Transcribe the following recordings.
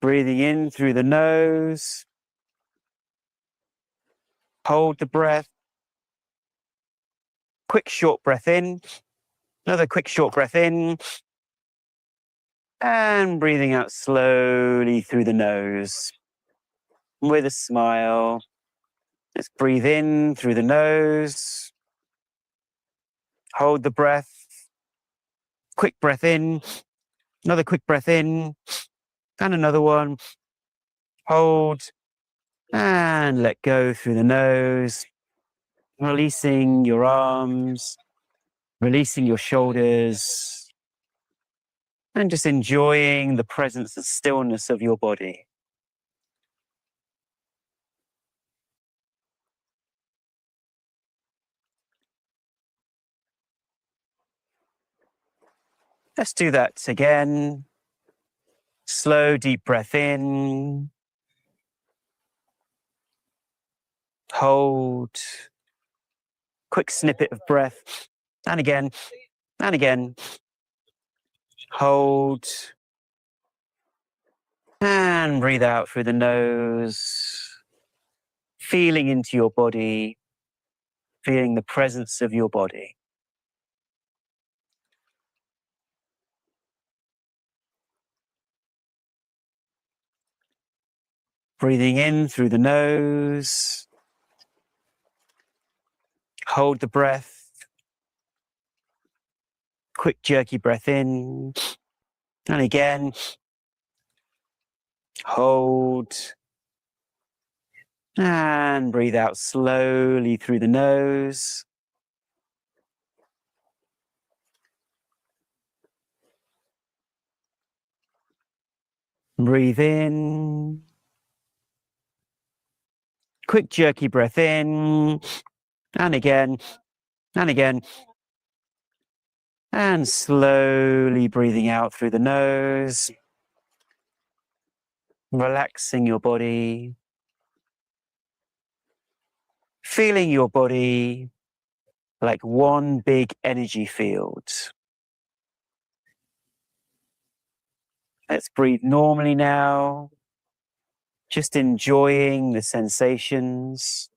Breathing in through the nose. Hold the breath. Quick, short breath in. Another quick, short breath in. And breathing out slowly through the nose with a smile. Let's breathe in through the nose. Hold the breath. Quick breath in. Another quick breath in. And another one. Hold. And let go through the nose. Releasing your arms. Releasing your shoulders. And just enjoying the presence and stillness of your body. Let's do that again. Slow, deep breath in. Hold. Quick snippet of breath. And again. And again. Hold. And breathe out through the nose. Feeling into your body. Feeling the presence of your body. Breathing in through the nose. Hold the breath. Quick jerky breath in. And again. Hold. And breathe out slowly through the nose. Breathe in. Quick jerky breath in. And again. And again. And slowly breathing out through the nose. Relaxing your body. Feeling your body like one big energy field. Let's breathe normally now. Just enjoying the sensations.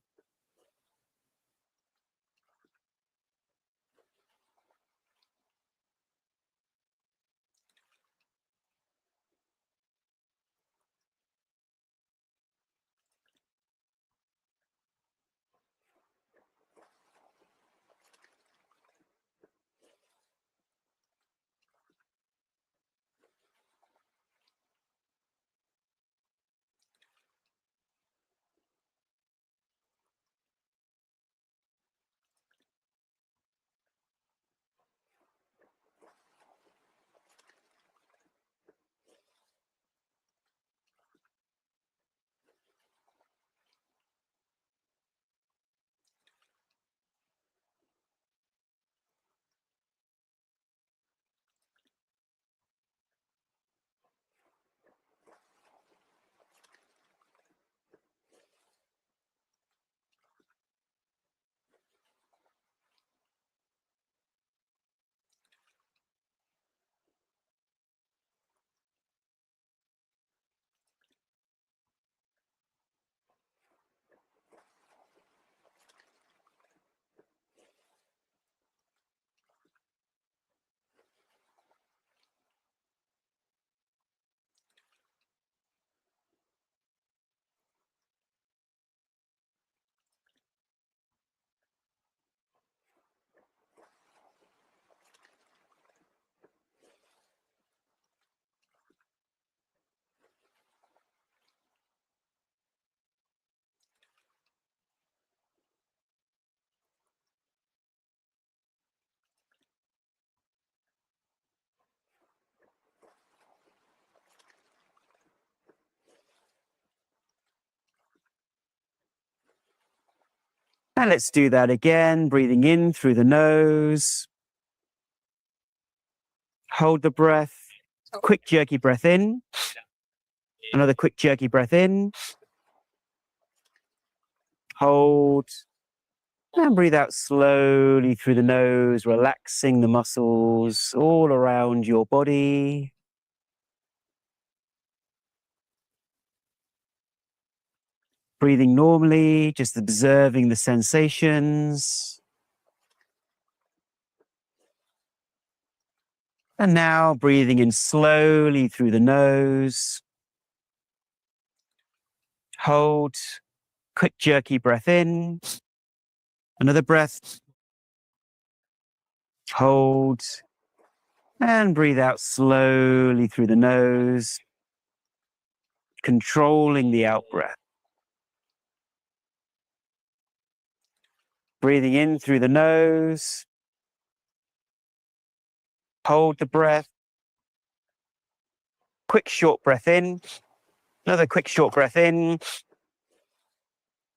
And let's do that again. Breathing in through the nose. Hold the breath. Quick jerky breath in. Another quick jerky breath in. Hold. And breathe out slowly through the nose, relaxing the muscles all around your body. breathing normally, just observing the sensations. And now breathing in slowly through the nose. Hold, quick jerky breath in. Another breath. Hold, and breathe out slowly through the nose, controlling the out breath. Breathing in through the nose. Hold the breath. Quick short breath in. Another quick short breath in.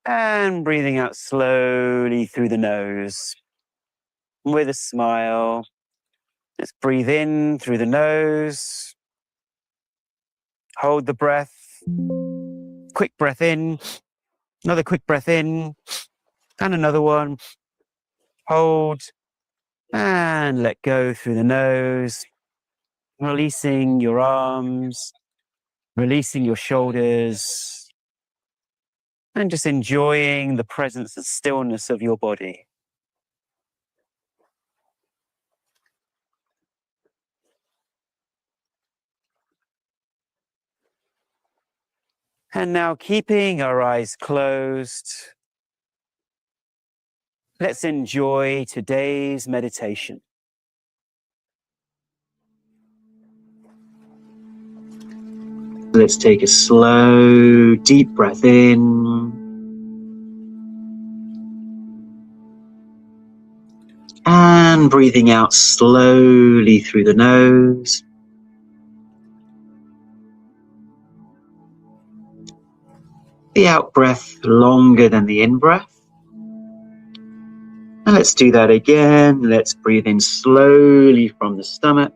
And breathing out slowly through the nose. With a smile. Let's breathe in through the nose. Hold the breath. Quick breath in. Another quick breath in. And another one. Hold. And let go through the nose. Releasing your arms. Releasing your shoulders. And just enjoying the presence and stillness of your body. And now, keeping our eyes closed, let's enjoy today's meditation. Let's take a slow, deep breath in. And breathing out slowly through the nose. The out breath longer than the in breath. And let's do that again. Let's breathe in slowly from the stomach.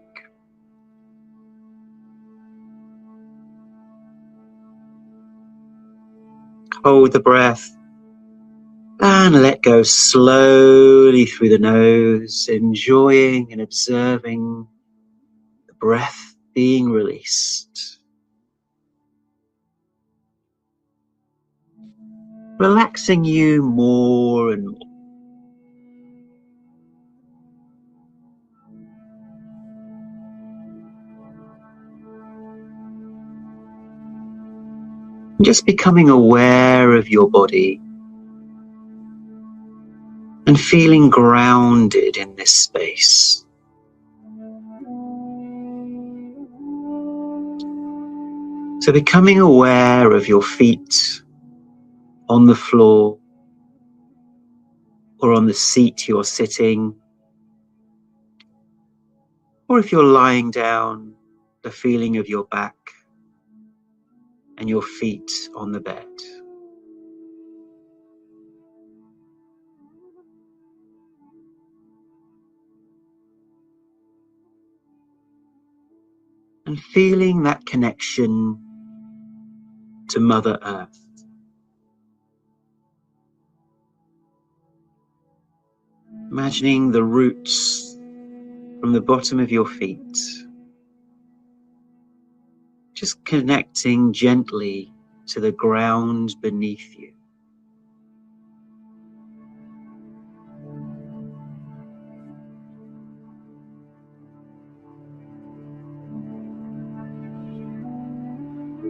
Hold the breath. And let go slowly through the nose, enjoying and observing the breath being released. Relaxing you more and more. Just becoming aware of your body and feeling grounded in this space. So becoming aware of your feet on the floor or on the seat you're sitting, or if you're lying down, the feeling of your back and your feet on the bed. And feeling that connection to Mother Earth. Imagining the roots from the bottom of your feet, just connecting gently to the ground beneath you.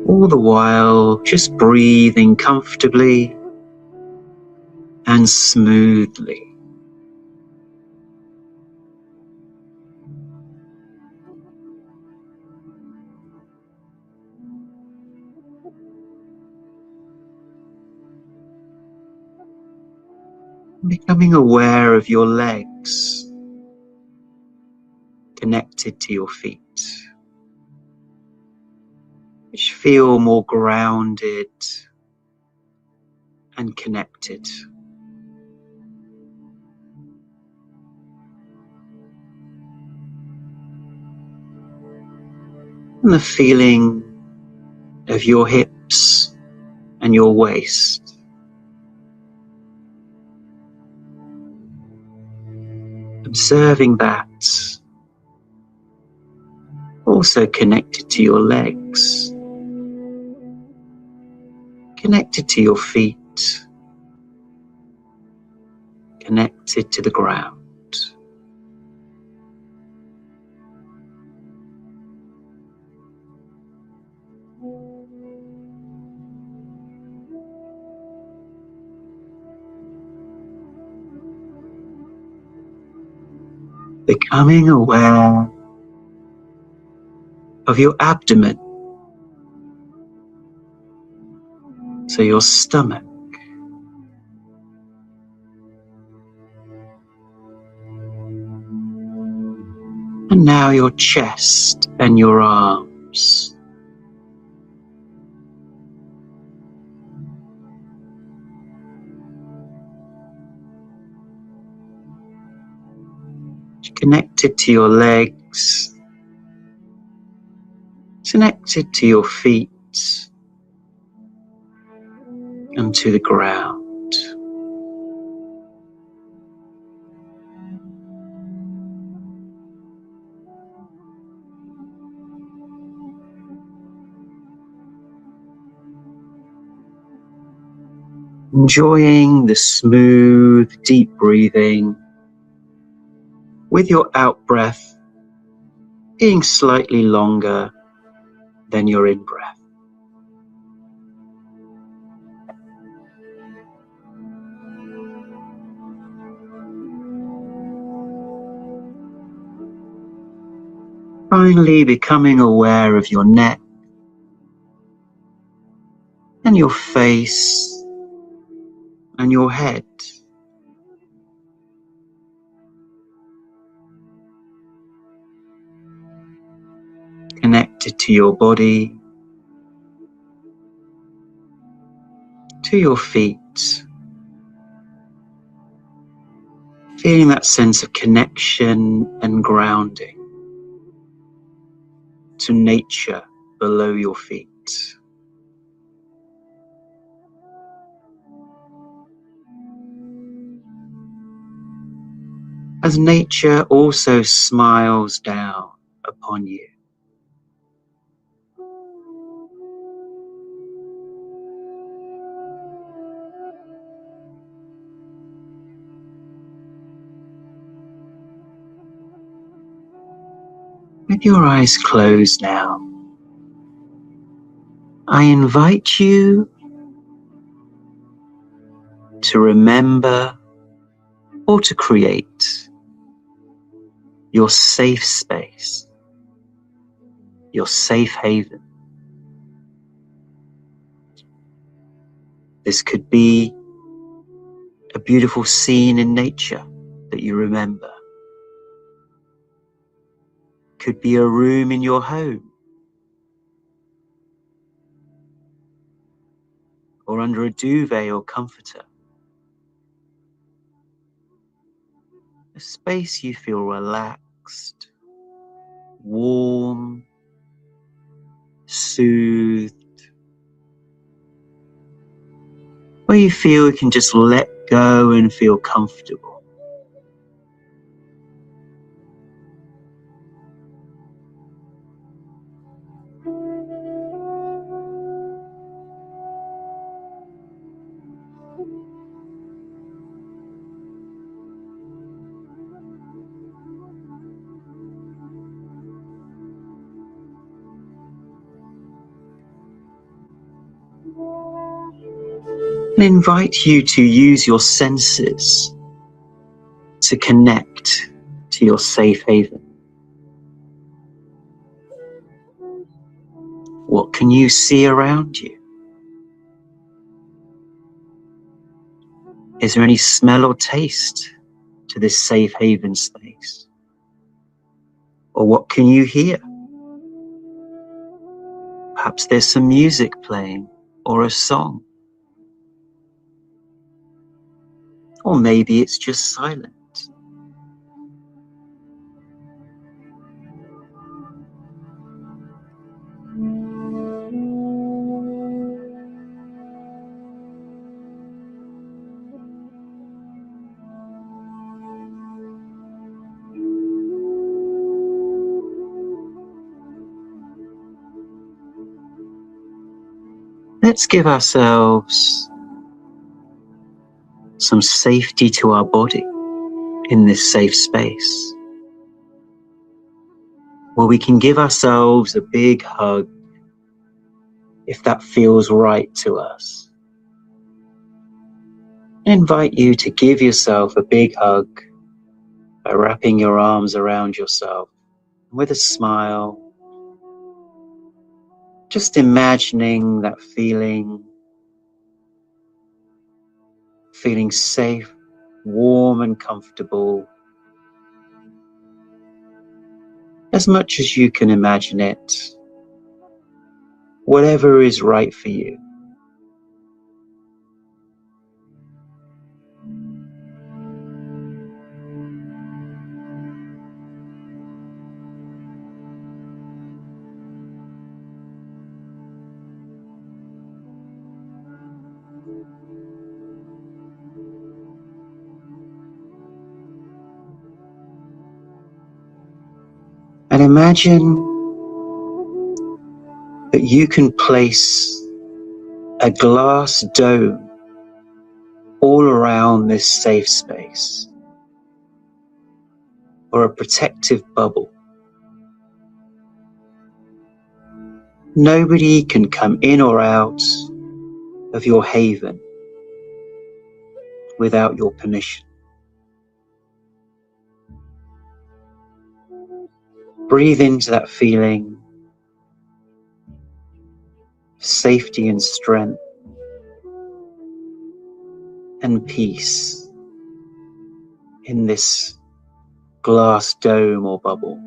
All the while, just breathing comfortably and smoothly. Becoming aware of your legs connected to your feet, which feel more grounded and connected. And the feeling of your hips and your waist. Observing that, also connected to your legs, connected to your feet, connected to the ground. Becoming aware of your abdomen, so your stomach, and now your chest and your arms. Connected to your legs, connected to your feet, and to the ground. Enjoying the smooth, deep breathing, with your out-breath being slightly longer than your in-breath. Finally, becoming aware of your neck and your face and your head. Connected to your body, to your feet. Feeling that sense of connection and grounding to nature below your feet. As nature also smiles down upon you. With your eyes closed now, I invite you to remember or to create your safe space, your safe haven. This could be a beautiful scene in nature that you remember. Could be a room in your home, or under a duvet or comforter. A space you feel relaxed, warm, soothed, where you feel you can just let go and feel comfortable. And invite you to use your senses to connect to your safe haven. What can you see around you? Is there any smell or taste to this safe haven space? Or what can you hear? Perhaps there's some music playing or a song. Or maybe it's just silent. let's give ourselves some safety to our body in this safe space, where we can give ourselves a big hug if that feels right to us. I invite you to give yourself a big hug by wrapping your arms around yourself with a smile, just imagining that feeling safe, warm and comfortable, as much as you can imagine it, whatever is right for you. And imagine that you can place a glass dome all around this safe space, or a protective bubble. Nobody can come in or out of your haven without your permission. Breathe into that feeling of safety and strength and peace in this glass dome or bubble.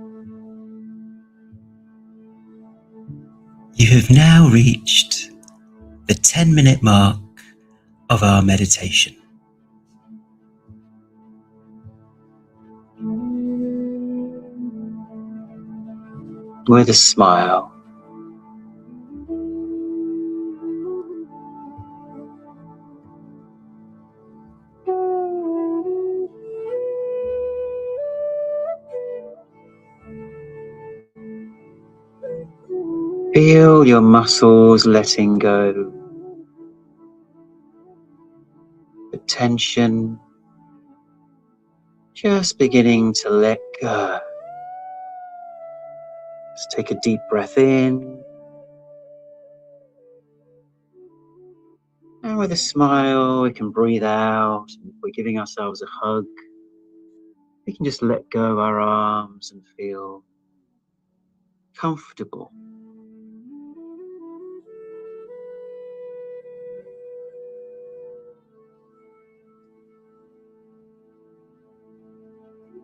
You have now reached the 10-minute mark of our meditation. With a smile, feel your muscles letting go, the tension just beginning to let go. Let's take a deep breath in, and with a smile we can breathe out. If we're giving ourselves a hug, we can just let go of our arms and feel comfortable.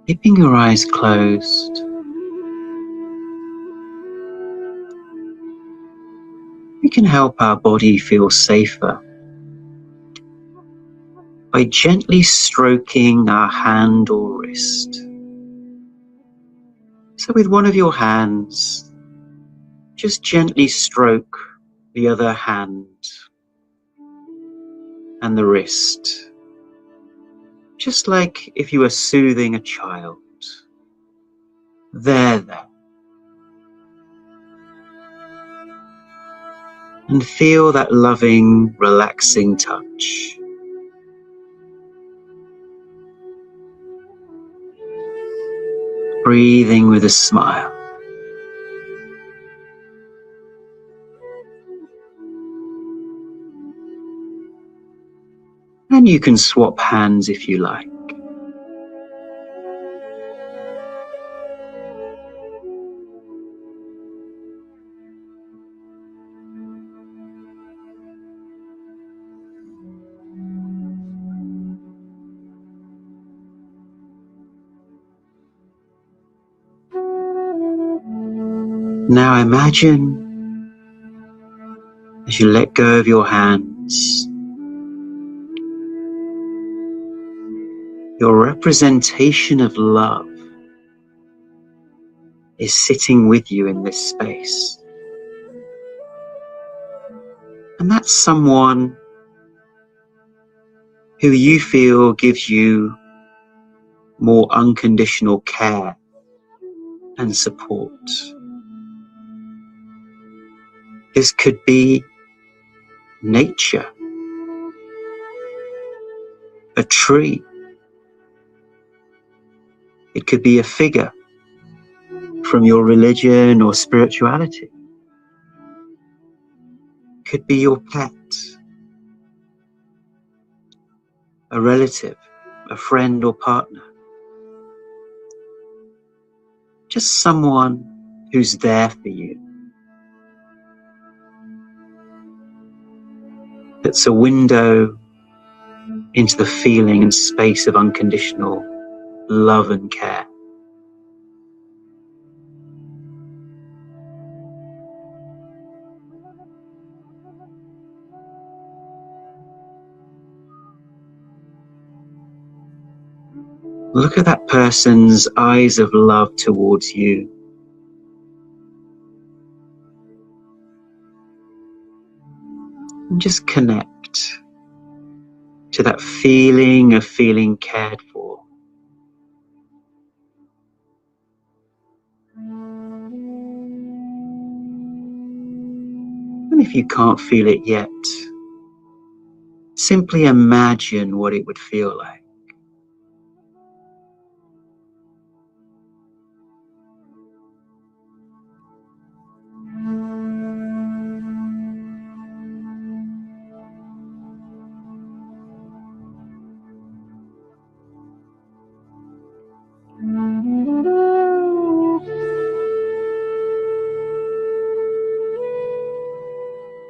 Keeping your eyes closed, we can help our body feel safer by gently stroking our hand or wrist. So with one of your hands, just gently stroke the other hand and the wrist, just like if you were soothing a child. There. And feel that loving, relaxing touch. Breathing with a smile. And you can swap hands if you like. Now imagine, as you let go of your hands, your representation of love is sitting with you in this space. And that's someone who you feel gives you more unconditional care and support. This could be nature, a tree. It could be a figure from your religion or spirituality. It could be your pet, a relative, a friend or partner. Just someone who's there for you. That's a window into the feeling and space of unconditional love and care. Look at that person's eyes of love towards you. And just connect to that feeling of feeling cared for. And if you can't feel it yet, simply imagine what it would feel like.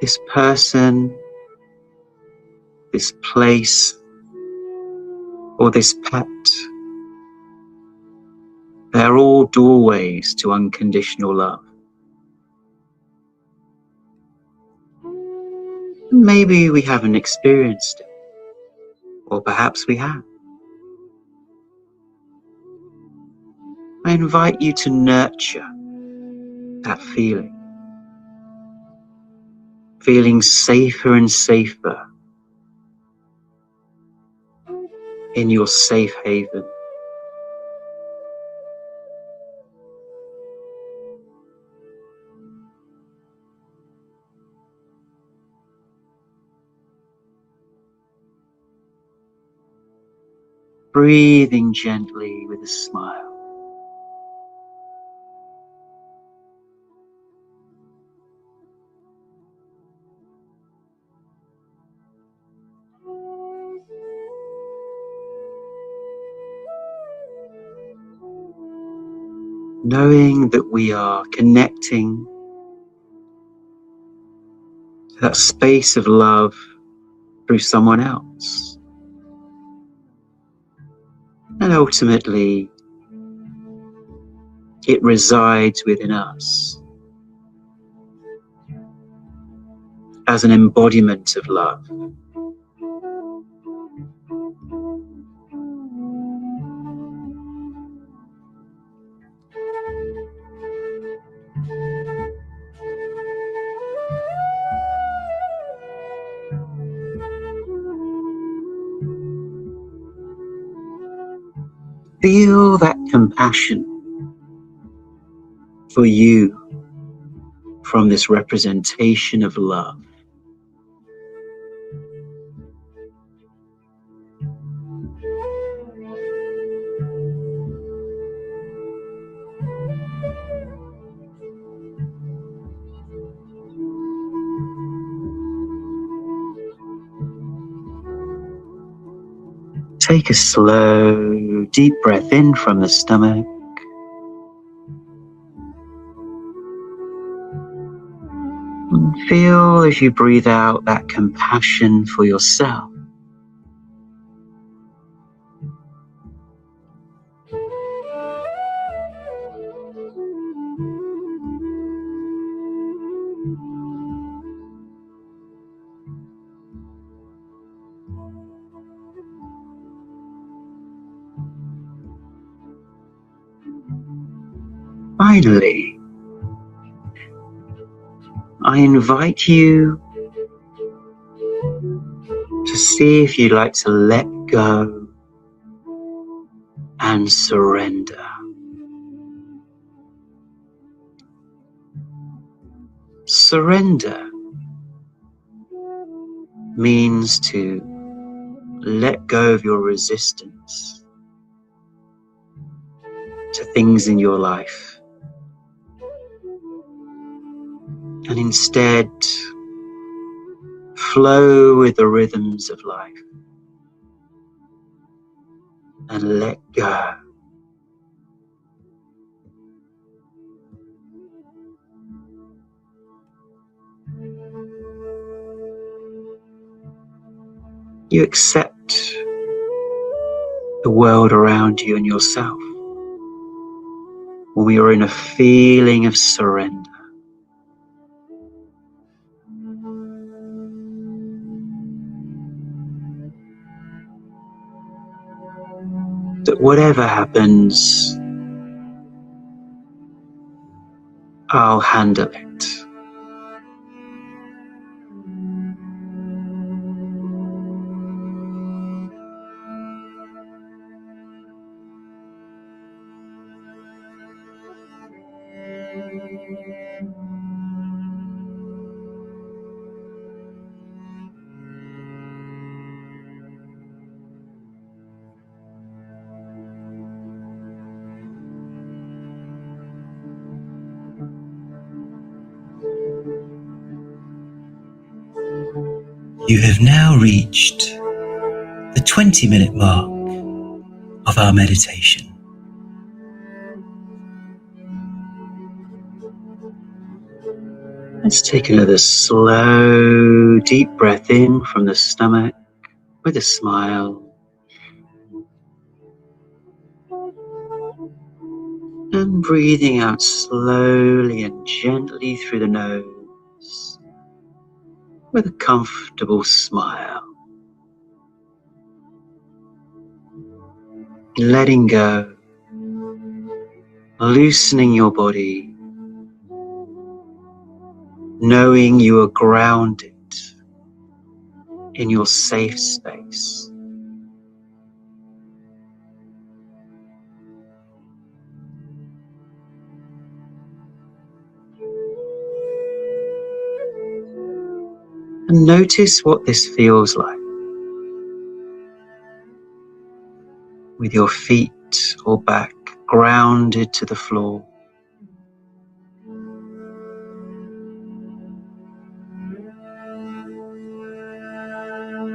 This person, this place, or this pet, they're all doorways to unconditional love. Maybe we haven't experienced it, or perhaps we have. I invite you to nurture that feeling, feeling safer and safer in your safe haven. Breathing gently with a smile. Knowing that we are connecting to that space of love through someone else. And ultimately, it resides within us as an embodiment of love. Feel that compassion for you from this representation of love. Take a slow, deep breath in from the stomach. And feel as you breathe out that compassion for yourself. Finally, I invite you to see if you'd like to let go and surrender. Surrender means to let go of your resistance to things in your life and instead flow with the rhythms of life and let go. You accept the world around you and yourself when we are in a feeling of surrender. That whatever happens, I'll handle it. You have now reached the 20-minute mark of our meditation. Let's take another slow, deep breath in from the stomach with a smile. And breathing out slowly and gently through the nose with a comfortable smile. Letting go, loosening your body, knowing you are grounded in your safe space. And notice what this feels like with your feet or back grounded to the floor.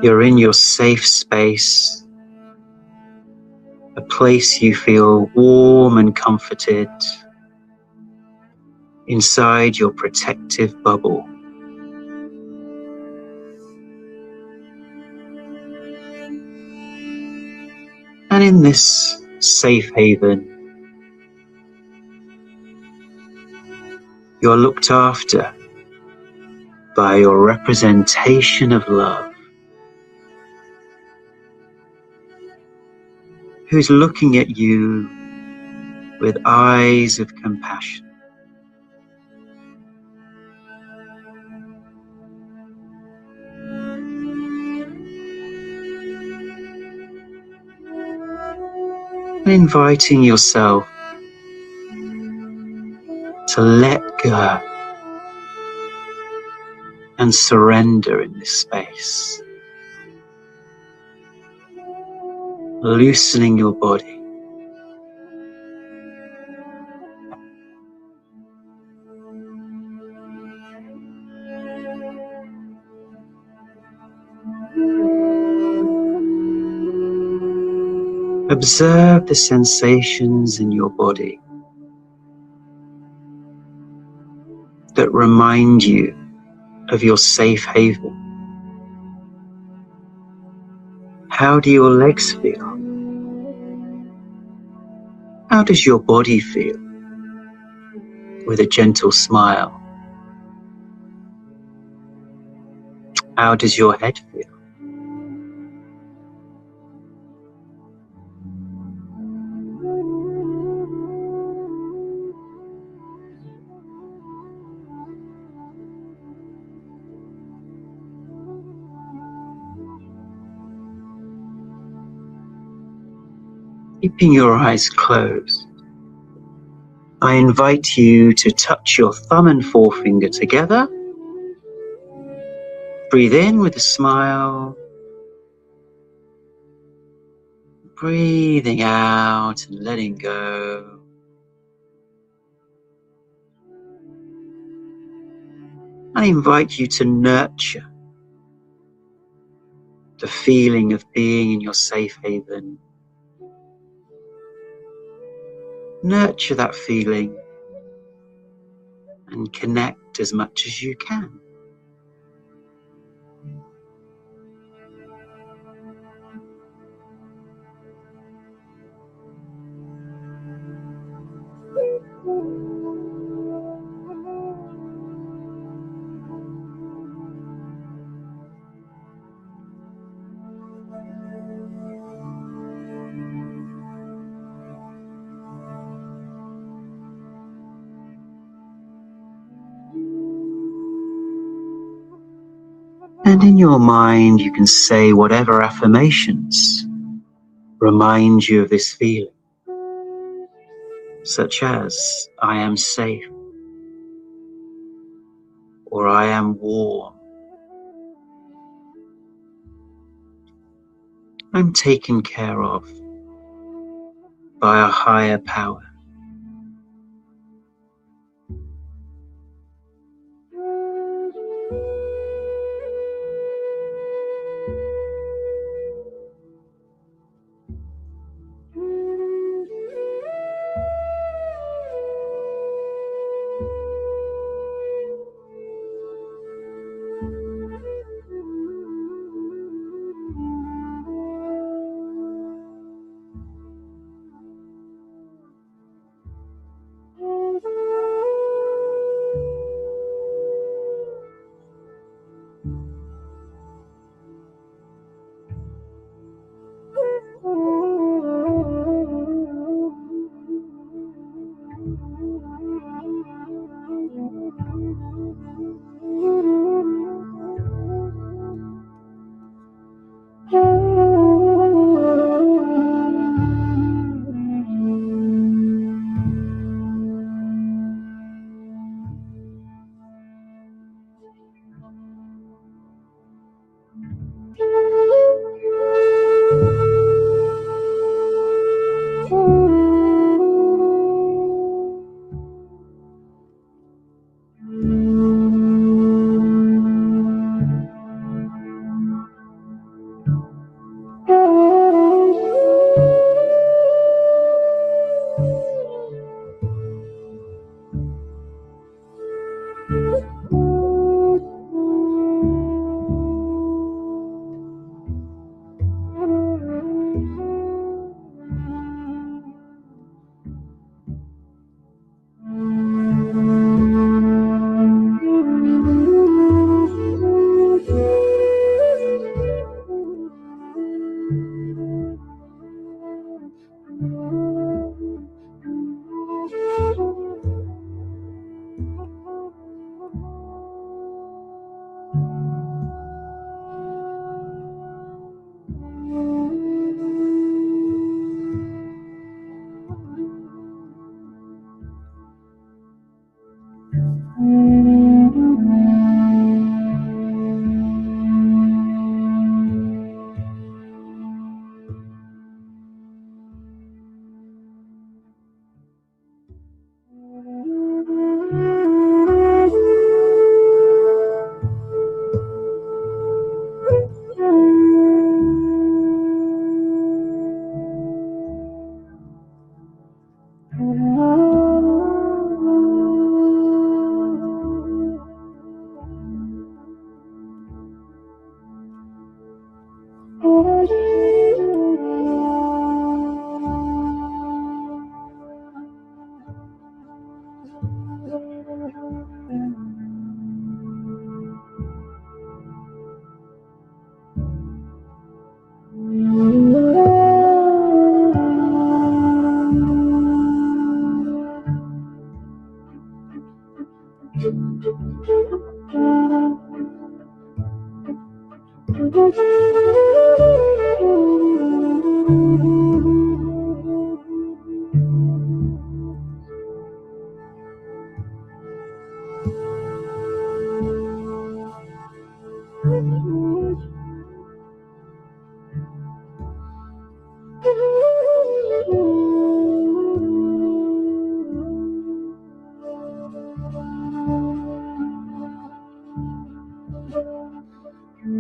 You're in your safe space, a place you feel warm and comforted, inside your protective bubble. And in this safe haven, you're looked after by your representation of love, who's looking at you with eyes of compassion. And inviting yourself to let go and surrender in this space. Loosening your body. Observe the sensations in your body that remind you of your safe haven. How do your legs feel? How does your body feel? With a gentle smile. How does your head feel? Keeping your eyes closed, I invite you to touch your thumb and forefinger together. breathe in with a smile. Breathing out and letting go. I invite you to nurture the feeling of being in your safe haven. Nurture that feeling and connect as much as you can. And in your mind, you can say whatever affirmations remind you of this feeling, such as, I am safe, or I am warm. I'm taken care of by a higher power. And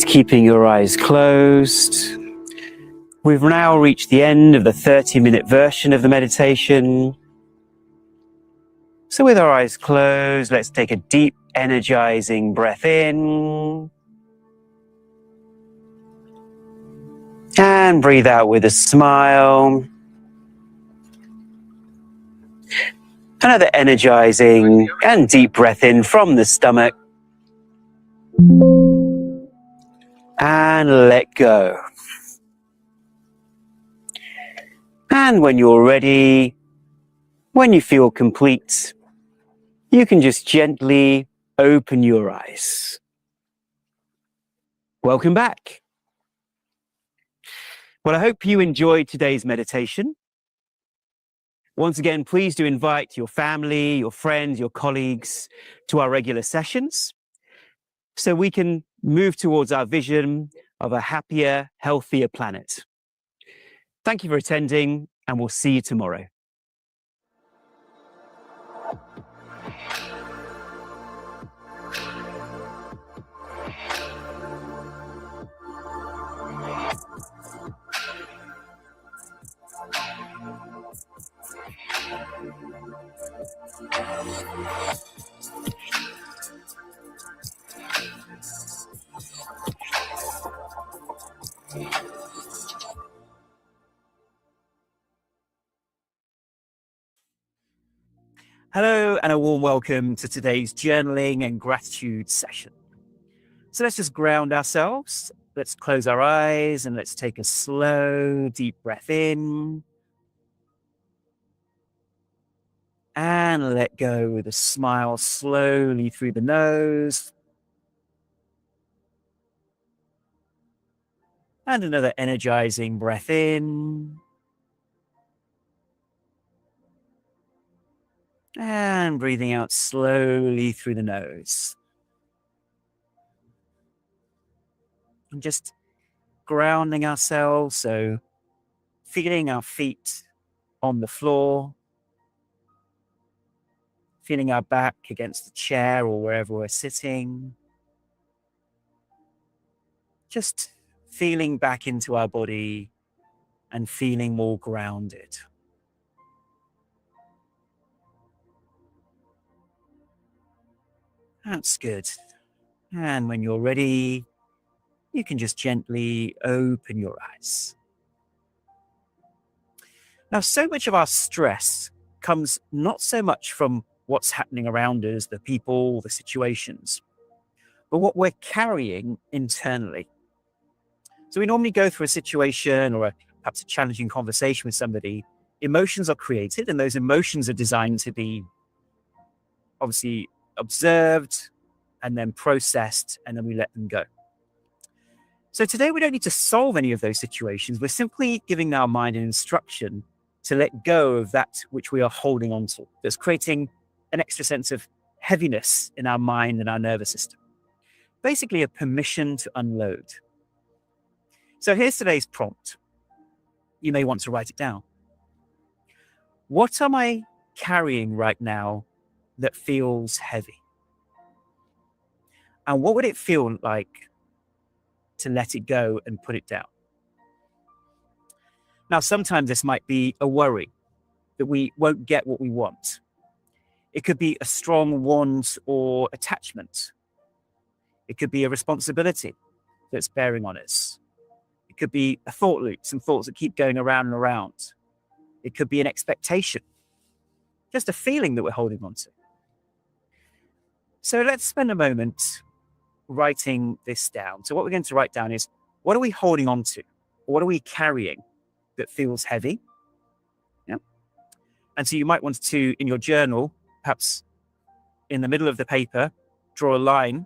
keeping your eyes closed, we've now reached the end of the 30-minute version of the meditation. So with our eyes closed, let's take a deep, energizing breath in. And breathe out with a smile. Another energizing and deep breath in from the stomach. And let go. And when you're ready, when you feel complete, you can just gently open your eyes. Welcome back. Well, I hope you enjoyed today's meditation. Once again, please do invite your family, your friends, your colleagues to our regular sessions so we can move towards our vision of a happier, healthier planet. Thank you for attending, and we'll see you tomorrow. Hello, and a warm welcome to today's journaling and gratitude session. So let's just ground ourselves. Let's close our eyes and let's take a slow, deep breath in. And let go with a smile slowly through the nose. And another energizing breath in. And breathing out slowly through the nose. And just grounding ourselves, so feeling our feet on the floor, feeling our back against the chair or wherever we're sitting. Just feeling back into our body and feeling more grounded. That's good. And when you're ready, you can just gently open your eyes. Now, so much of our stress comes not so much from what's happening around us, the people, the situations, but what we're carrying internally. So we normally go through a situation or perhaps a challenging conversation with somebody. Emotions are created, and those emotions are designed to be obviously observed and then processed, and then we let them go. So today we don't need to solve any of those situations. We're simply giving our mind an instruction to let go of that which we are holding on to. That's creating an extra sense of heaviness in our mind and our nervous system. Basically a permission to unload. So here's today's prompt. You may want to write it down. What am I carrying right now that feels heavy? And what would it feel like to let it go and put it down? Now, sometimes this might be a worry that we won't get what we want. It could be a strong want or attachment. It could be a responsibility that's bearing on us. It could be a thought loop, some thoughts that keep going around and around. It could be an expectation, just a feeling that we're holding on to. So let's spend a moment writing this down. So what we're going to write down is, what are we holding on to? What are we carrying that feels heavy? Yeah. And so you might want to, in your journal, perhaps in the middle of the paper, draw a line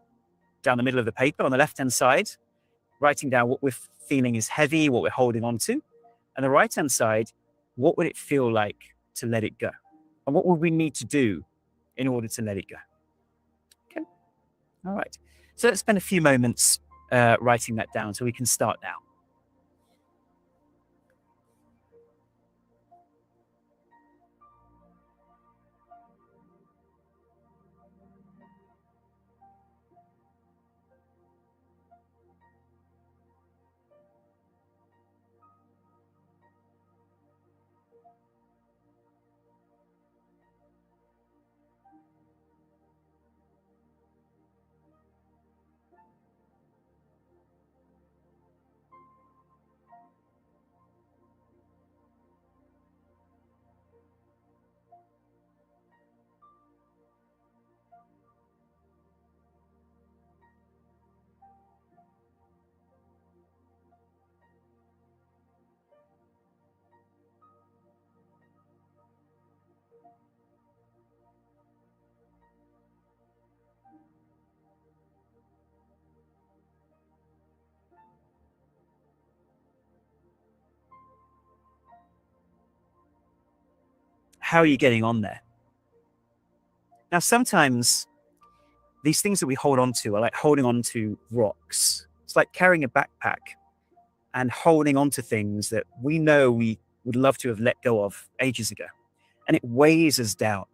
down the middle of the paper on the left-hand side, writing down what we're feeling is heavy, what we're holding on to. And the right-hand side, what would it feel like to let it go? And what would we need to do in order to let it go? Okay. All right. So let's spend a few moments writing that down so we can start now. How are you getting on there? Now, sometimes these things that we hold on to are like holding on to rocks. It's like carrying a backpack and holding on to things that we know we would love to have let go of ages ago. And it weighs us down.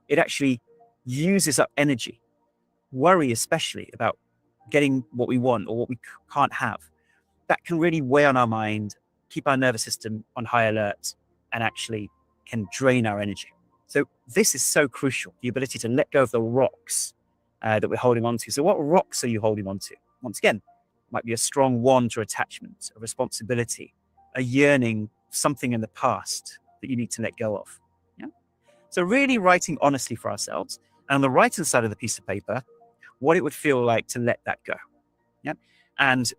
It actually uses up energy. Worry, especially about getting what we want or what we can't have, that can really weigh on our mind, keep our nervous system on high alert, and actually can drain our energy. So this is so crucial, the ability to let go of the rocks that we're holding on to. So what rocks are you holding on to? Once again, it might be a strong want or attachment, a responsibility, a yearning, something in the past that you need to let go of. Yeah? So really writing honestly for ourselves, and on the right-hand side of the piece of paper, what it would feel like to let that go. Yeah? And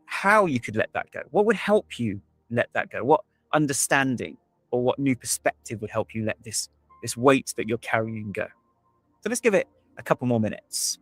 how you could let that go. What would help you let that go? What understanding or what new perspective would help you let this weight that you're carrying go? So let's give it a couple more minutes.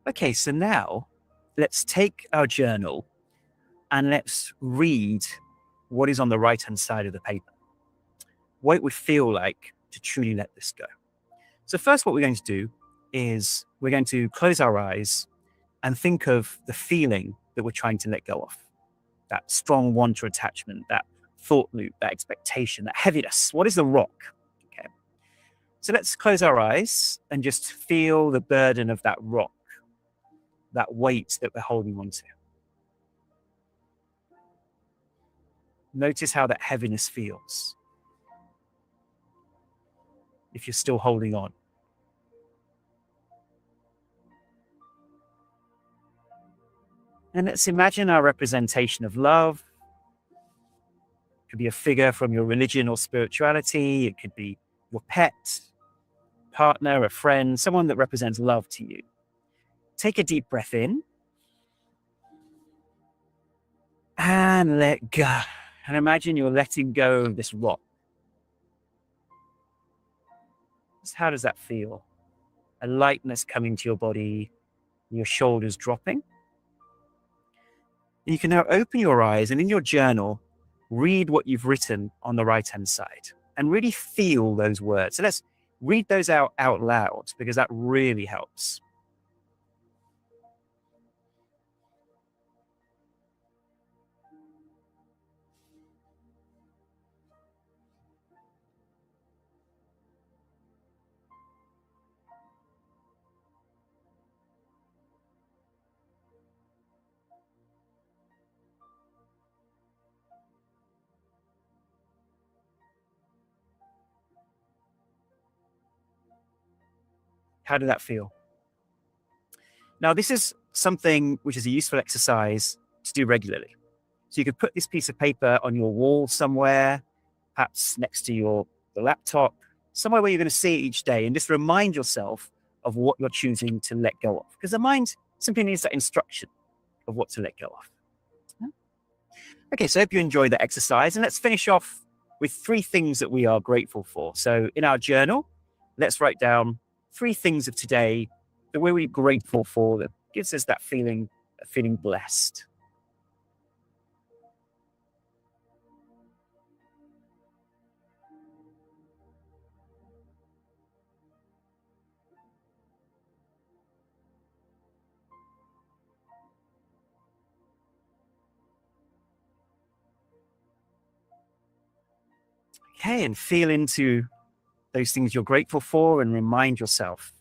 Okay, so now let's take our journal and let's read what is on the right-hand side of the paper, what it would feel like to truly let this go. So first, what we're going to do is we're going to close our eyes and think of the feeling that we're trying to let go of. That strong want or attachment, that thought loop, that expectation, that heaviness. What is the rock? Okay. So let's close our eyes and just feel the burden of that rock, that weight that we're holding on to. Notice how that heaviness feels if you're still holding on. And let's imagine our representation of love. It could be a figure from your religion or spirituality. It could be your pet, partner, a friend, someone that represents love to you. Take a deep breath in and let go. And imagine you're letting go of this rock. So how does that feel? A lightness coming to your body, your shoulders dropping. And you can now open your eyes and in your journal, read what you've written on the right-hand side and really feel those words. So let's read those out loud because that really helps. How did that feel? Now, this is something which is a useful exercise to do regularly. So you could put this piece of paper on your wall somewhere, perhaps next to the laptop, somewhere where you're going to see it each day, and just remind yourself of what you're choosing to let go of. Because the mind simply needs that instruction of what to let go of. Okay, so I hope you enjoyed that exercise. And let's finish off with 3 things that we are grateful for. So in our journal, let's write down 3 things of today that we're really grateful for, that gives us that feeling of feeling blessed. Okay, and feel into those things you're grateful for and remind yourself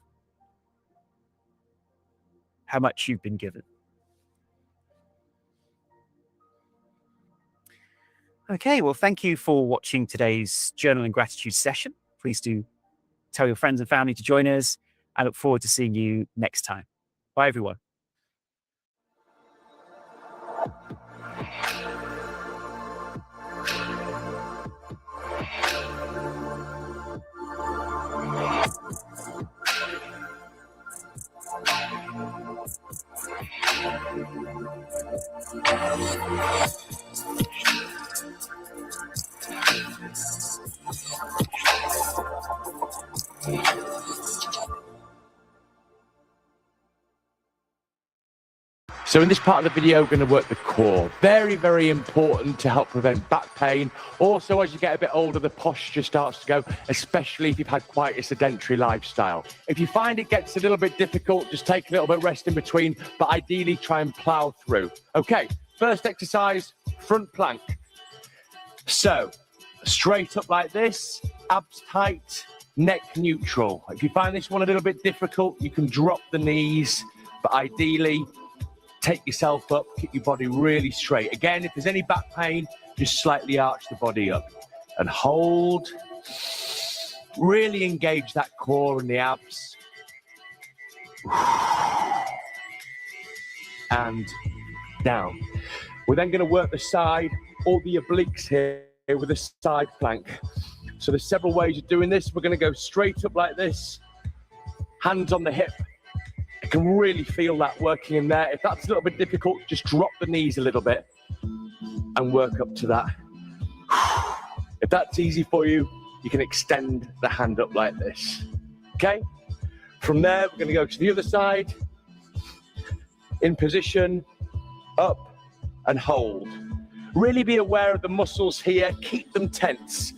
how much you've been given. Okay, well, thank you for watching today's Journal and Gratitude session. Please do tell your friends and family to join us. I look forward to seeing you next time. Bye, everyone. So in this part of the video, we're going to work the core. Very, very important to help prevent back pain. Also, as you get a bit older, the posture starts to go, especially if you've had quite a sedentary lifestyle. If you find it gets a little bit difficult, just take a little bit rest in between, but ideally try and plow through. Okay, first exercise, front plank. So straight up like this, abs tight, neck neutral. If you find this one a little bit difficult, you can drop the knees, but ideally take yourself up, keep your body really straight. Again, if there's any back pain, just slightly arch the body up and hold. Really engage that core and the abs. And down. We're then going to work the side or the obliques here with a side plank. So there's several ways of doing this. We're going to go straight up like this, hands on the hip. I can really feel that working in there. If that's a little bit difficult, just drop the knees a little bit and work up to that. If that's easy for you, you can extend the hand up like this. Okay? From there, we're going to go to the other side. In position, up and hold. Really be aware of the muscles here. Keep them tense.